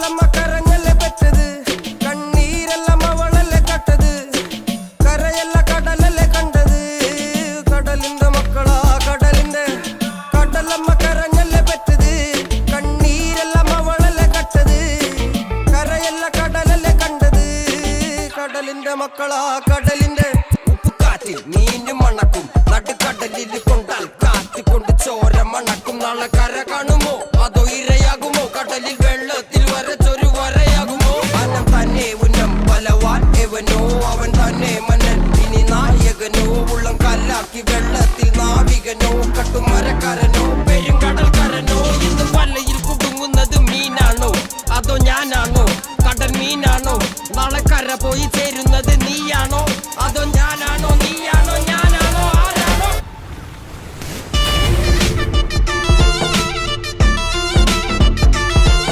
കടലമ്മ കരഞ്ഞല്ലേ പെറ്റത് കണ്ണീരെല്ലാം അവളല്ലേ കട്ടത് കരയല്ല കടലല്ലേ കണ്ടത് കടലിന്റെ മക്കളാ കടലിന്റെ കടലമ്മ കരഞ്ഞല്ലേ പെറ്റത് കണ്ണീരെല്ലാം അവളല്ലേ കട്ടത് കരയല്ല കടലല്ലേ കണ്ടത് കടലിന്റെ മക്കളാ കടലിന്റെ ഉപ്പുകാറ്റിൽ മീനും മണക്കും നടുക്കടലിൽ കൊണ്ടാൽ കാറ്റിക്കൊണ്ട് ചോര മണക്കും നാളെ കര കാണുമോ അതോ ഇരയാകുമോ കടലിൽ വെള്ളത്തിൽ വരച്ചൊരു വരയാകുമോ അനം തന്നെ ഉന്നം ബലവാൻ എവനോ അവൻ തന്നെ മന്നൻ ഇനി നായകനോ ഉള്ളം കല്ലാക്കി വെള്ളത്തിൽ നാവികനോ കട്ടുമരക്കാരനോ പെരുങ്കടൽക്കാരനോ ഇന്ന് വലയിൽ കുടുങ്ങുന്നത് മീനാണോ അതോ ഞാനാണോ കടൽ മീനാണോ നാളെ കര പോയി ചേരുന്നത് നീയാണോ അതോ ഞാനാണോ